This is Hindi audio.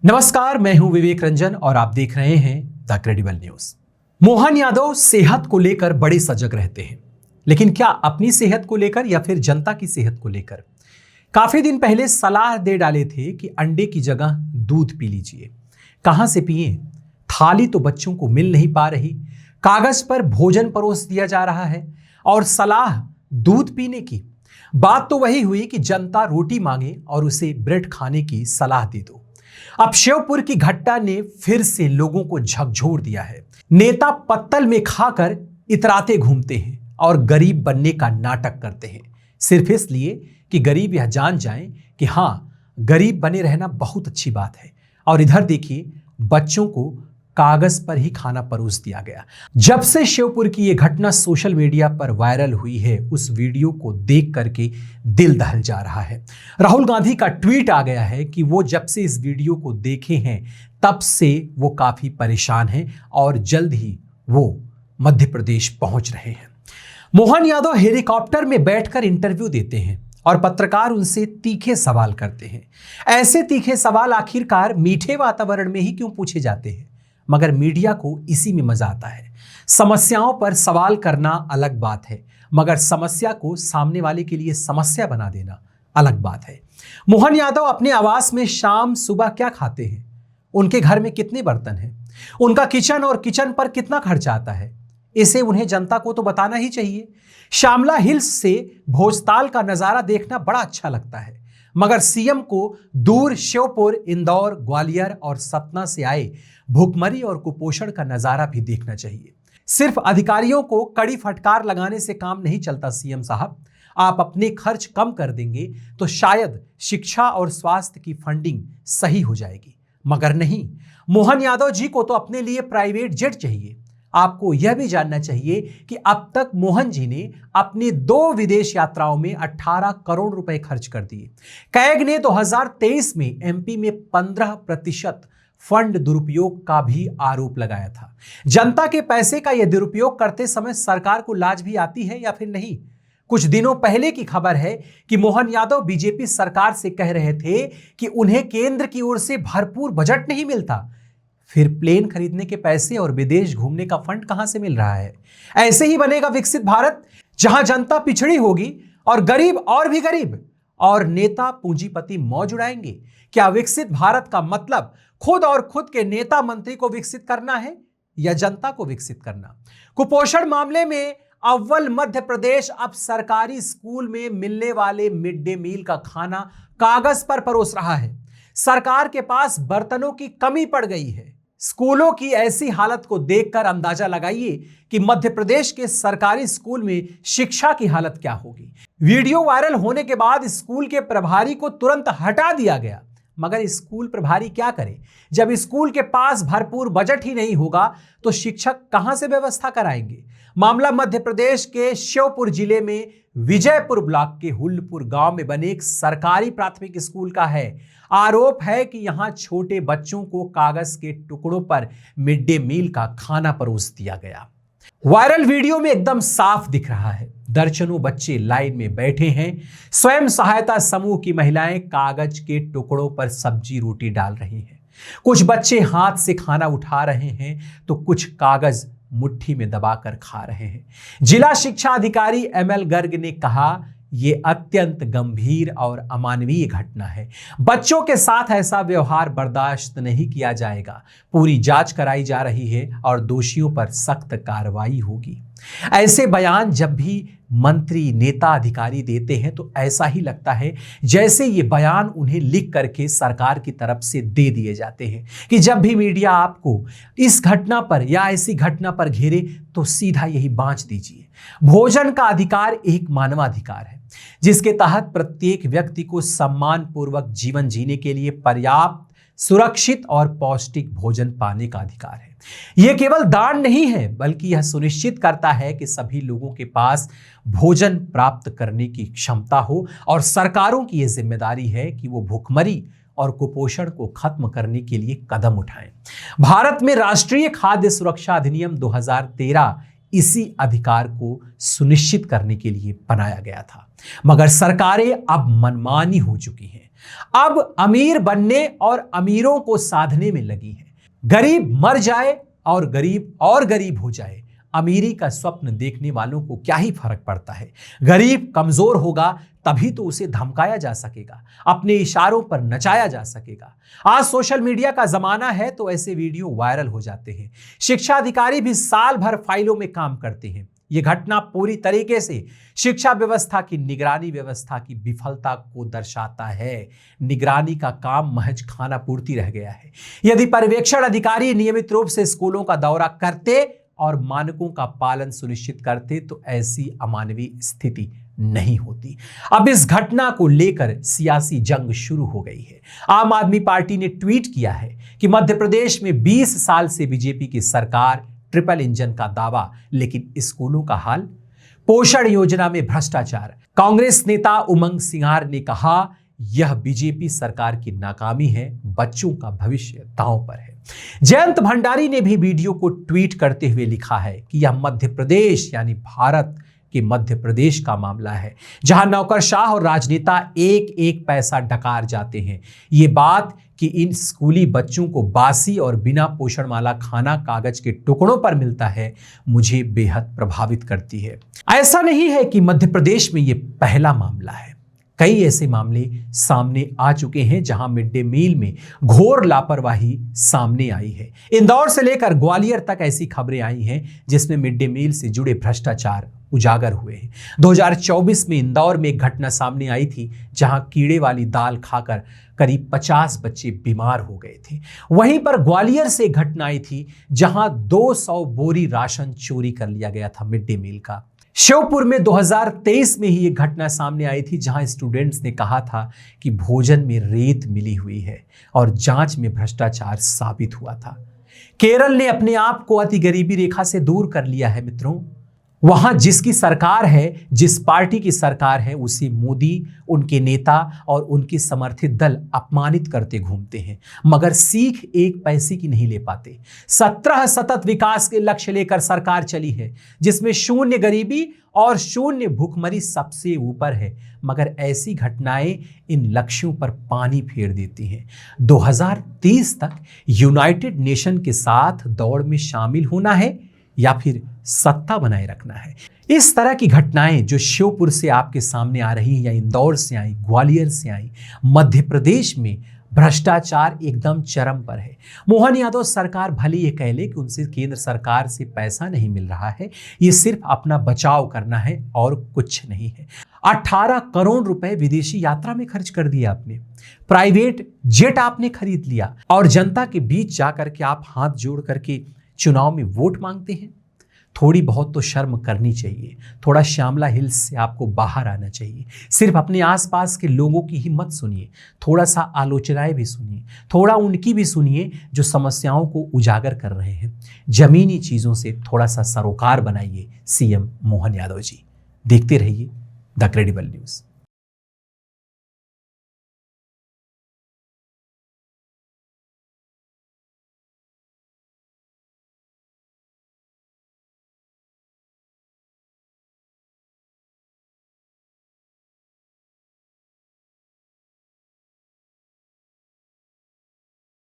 नमस्कार, मैं हूं विवेक रंजन और आप देख रहे हैं the credible news. Mohan Yadav सेहत को लेकर बड़े सजग रहते हैं, लेकिन क्या अपनी सेहत को लेकर या फिर जनता की सेहत को लेकर? काफी दिन पहले सलाह दे डाले थे कि अंडे की जगह दूध पी लीजिए। कहां से पिए? थाली तो बच्चों को मिल नहीं पा रही, कागज पर भोजन परोस दिया जा रहा है और सलाह दूध पीने की। बात तो वही हुई कि जनता रोटी मांगे और उसे ब्रेड खाने की सलाह दे दो। अब श्योपुर की घटना ने फिर से लोगों को झकझोर दिया है। नेता पत्तल में खाकर इतराते घूमते हैं और गरीब बनने का नाटक करते हैं, सिर्फ इसलिए कि गरीब यह जान जाएं कि हाँ, गरीब बने रहना बहुत अच्छी बात है। और इधर देखिए, बच्चों को कागज पर ही खाना परोस दिया गया। जब से श्योपुर की यह घटना सोशल मीडिया पर वायरल हुई है, उस वीडियो को देख करके दिल दहल जा रहा है। राहुल गांधी का ट्वीट आ गया है कि वो जब से इस वीडियो को देखे हैं तब से वो काफी परेशान हैं और जल्द ही वो मध्य प्रदेश पहुंच रहे हैं। मोहन यादव हेलीकॉप्टर में बैठकर इंटरव्यू देते हैं और पत्रकार उनसे तीखे सवाल करते हैं। ऐसे तीखे सवाल आखिरकार मीठे वातावरण में ही क्यों पूछे जाते हैं? मगर मीडिया को इसी में मजा आता है। समस्याओं पर सवाल करना अलग बात है, मगर समस्या को सामने वाले के लिए समस्या बना देना अलग बात है। मोहन यादव अपने आवास में शाम सुबह क्या खाते हैं? उनके घर में कितने बर्तन हैं? उनका किचन और किचन पर कितना खर्चा आता है? इसे उन्हें जनता को तो बताना ही चाहिए। श्यामला हिल्स से भोजताल का नजारा देखना बड़ा अच्छा लगता है, मगर सीएम को दूर श्योपुर, इंदौर, ग्वालियर और सतना से आए भूखमरी और कुपोषण का नजारा भी देखना चाहिए। सिर्फ अधिकारियों को कड़ी फटकार लगाने से काम नहीं चलता सीएम साहब। आप अपने खर्च कम कर देंगे तो शायद शिक्षा और स्वास्थ्य की फंडिंग सही हो जाएगी, मगर नहीं। मोहन यादव जी को तो अपने लिए प्राइवेट जेट चाहिए। आपको यह भी जानना चाहिए कि अब तक मोहन जी ने अपनी 2 विदेश यात्राओं में 18 करोड़ रुपए खर्च कर दिए। कैग ने 2023 में एमपी में 15% फंड दुरुपयोग का भी आरोप लगाया था। जनता के पैसे का यह दुरुपयोग करते समय सरकार को लाज भी आती है या फिर नहीं? कुछ दिनों पहले की खबर है कि मोहन यादव बीजेपी सरकार से कह रहे थे कि उन्हें केंद्र की ओर से भरपूर बजट नहीं मिलता। फिर प्लेन खरीदने के पैसे और विदेश घूमने का फंड कहां से मिल रहा है? ऐसे ही बनेगा विकसित भारत, जहां जनता पिछड़ी होगी और गरीब और भी गरीब और नेता पूंजीपति मौज उड़ाएंगे। क्या विकसित भारत का मतलब खुद और खुद के नेता मंत्री को विकसित करना है या जनता को विकसित करना? कुपोषण मामले में अव्वल मध्य प्रदेश अब सरकारी स्कूल में मिलने वाले मिड डे मील का खाना कागज पर परोस रहा है। सरकार के पास बर्तनों की कमी पड़ गई है। स्कूलों की ऐसी हालत को देखकर अंदाजा लगाइए कि मध्य प्रदेश के सरकारी स्कूल में शिक्षा की हालत क्या होगी। वीडियो वायरल होने के बाद स्कूल के प्रभारी को तुरंत हटा दिया गया, मगर स्कूल प्रभारी क्या करे? जब स्कूल के पास भरपूर बजट ही नहीं होगा तो शिक्षक कहां से व्यवस्था कराएंगे? मामला मध्य प्रदेश के श्योपुर जिले में विजयपुर ब्लॉक के हुल्लपुर गांव में बने एक सरकारी प्राथमिक स्कूल का है। आरोप है कि यहां छोटे बच्चों को कागज के टुकड़ों पर मिड डे मील का खाना परोस दिया गया। वायरल वीडियो में एकदम साफ दिख रहा है, दर्जनों बच्चे लाइन में बैठे हैं। स्वयं सहायता समूह की महिलाएं कागज के टुकड़ों पर सब्जी रोटी डाल रही हैं। कुछ बच्चे हाथ से खाना उठा रहे हैं तो कुछ कागज मुट्ठी में दबाकर खा रहे हैं। जिला शिक्षा अधिकारी ML गर्ग ने कहा, यह अत्यंत गंभीर और अमानवीय घटना है। बच्चों के साथ ऐसा व्यवहार बर्दाश्त नहीं किया जाएगा। पूरी जांच कराई जा रही है और दोषियों पर सख्त कार्रवाई होगी। ऐसे बयान जब भी मंत्री, नेता, अधिकारी देते हैं तो ऐसा ही लगता है जैसे ये बयान उन्हें लिख करके सरकार की तरफ से दे दिए जाते हैं कि जब भी मीडिया आपको इस घटना पर या ऐसी घटना पर घेरे तो सीधा यही बांच दीजिए। भोजन का अधिकार एक मानवाधिकार है, जिसके तहत प्रत्येक व्यक्ति को सम्मानपूर्वक जीवन जीने के लिए पर्याप्त, सुरक्षित और पौष्टिक भोजन पाने का अधिकार है। यह केवल दान नहीं है, बल्कि यह सुनिश्चित करता है कि सभी लोगों के पास भोजन प्राप्त करने की क्षमता हो और सरकारों की यह जिम्मेदारी है कि वो भूखमरी और कुपोषण को खत्म करने के लिए कदम उठाएं। भारत में राष्ट्रीय खाद्य सुरक्षा अधिनियम 2013 इसी अधिकार को सुनिश्चित करने के लिए बनाया गया था। मगर सरकारें अब मनमानी हो चुकी हैं। अब अमीर बनने और अमीरों को साधने में लगी हैं। गरीब मर जाए और गरीब हो जाए, अमीरी का स्वप्न देखने वालों को क्या ही फर्क पड़ता है। गरीब कमजोर होगा तभी तो उसे धमकाया जा सकेगा, अपने इशारों पर नचाया जा सकेगा। आज सोशल मीडिया का जमाना है तो ऐसे वीडियो वायरल हो जाते हैं। शिक्षा अधिकारी भी साल भर फाइलों में काम करते हैं। यह घटना पूरी तरीके से शिक्षा व्यवस्था की निगरानी व्यवस्था की विफलता को दर्शाता है। निगरानी का काम महज खाना पूर्ति रह गया है। यदि पर्यवेक्षण अधिकारी नियमित रूप से स्कूलों का दौरा करते और मानकों का पालन सुनिश्चित करते तो ऐसी अमानवीय स्थिति नहीं होती। अब इस घटना को लेकर सियासी जंग शुरू हो गई है। आम आदमी पार्टी ने ट्वीट किया है कि मध्य प्रदेश में 20 साल से बीजेपी की सरकार, ट्रिपल इंजन का दावा, लेकिन स्कूलों का हाल। पोषण योजना में भ्रष्टाचार। कांग्रेस नेता उमंग सिंघार ने कहा, यह बीजेपी सरकार की नाकामी है, बच्चों का भविष्य दांव पर है। जयंत भंडारी ने भी वीडियो को ट्वीट करते हुए लिखा है कि यह मध्य प्रदेश यानी भारत के मध्य प्रदेश का मामला है, जहां नौकरशाह और राजनेता एक एक पैसा डकार जाते हैं। ये बात कि इन स्कूली बच्चों को बासी और बिना पोषण वाला खाना कागज के टुकड़ों पर मिलता है, मुझे बेहद प्रभावित करती है। ऐसा नहीं है कि मध्य प्रदेश में ये पहला मामला है। कई ऐसे मामले सामने आ चुके हैं जहां मिड डे मील में घोर लापरवाही सामने आई है। इंदौर से लेकर ग्वालियर तक ऐसी खबरें आई हैं जिसमें मिड डे मील से जुड़े भ्रष्टाचार उजागर हुए हैं। 2024 में इंदौर में एक घटना सामने आई थी जहां कीड़े वाली दाल खाकर करीब 50 बच्चे बीमार हो गए थे। वहीं पर ग्वालियर से एक घटना आई थी जहां 200 बोरी राशन चोरी कर लिया गया था मिड डे मील का। श्योपुर में 2023 में ही एक घटना सामने आई थी जहां स्टूडेंट्स ने कहा था कि भोजन में रेत मिली हुई है और जांच में भ्रष्टाचार साबित हुआ था। केरल ने अपने आप को अति गरीबी रेखा से दूर कर लिया है मित्रों। वहां जिसकी सरकार है, जिस पार्टी की सरकार है, उसे मोदी, उनके नेता और उनके समर्थित दल अपमानित करते घूमते हैं, मगर सीख एक पैसे की नहीं ले पाते। 17 सतत विकास के लक्ष्य लेकर सरकार चली है जिसमें शून्य गरीबी और शून्य भूखमरी सबसे ऊपर है, मगर ऐसी घटनाएं इन लक्ष्यों पर पानी फेर देती हैं। 2030 तक यूनाइटेड नेशन के साथ दौड़ में शामिल होना है या फिर सत्ता बनाए रखना है। इस तरह की घटनाएं जो श्योपुर से आपके सामने आ रही हैं या इंदौर से आई, ग्वालियर से आई, मध्य प्रदेश में भ्रष्टाचार एकदम चरम पर है। मोहन यादव सरकार भले ये कह ले कि उनसे केंद्र सरकार से पैसा नहीं मिल रहा है, ये सिर्फ अपना बचाव करना है और कुछ नहीं है। 18 करोड़ रुपए विदेशी यात्रा में खर्च कर दिया आपने, प्राइवेट जेट आपने खरीद लिया और जनता के बीच जाकर के आप हाथ जोड़ करके चुनाव में वोट मांगते हैं। थोड़ी बहुत तो शर्म करनी चाहिए। थोड़ा श्यामला हिल्स से आपको बाहर आना चाहिए। सिर्फ अपने आसपास के लोगों की ही मत सुनिए, थोड़ा सा आलोचनाएं भी सुनिए, थोड़ा उनकी भी सुनिए जो समस्याओं को उजागर कर रहे हैं। जमीनी चीज़ों से थोड़ा सा सरोकार बनाइए सीएम मोहन यादव जी। देखते रहिए द क्रेडिबल न्यूज़।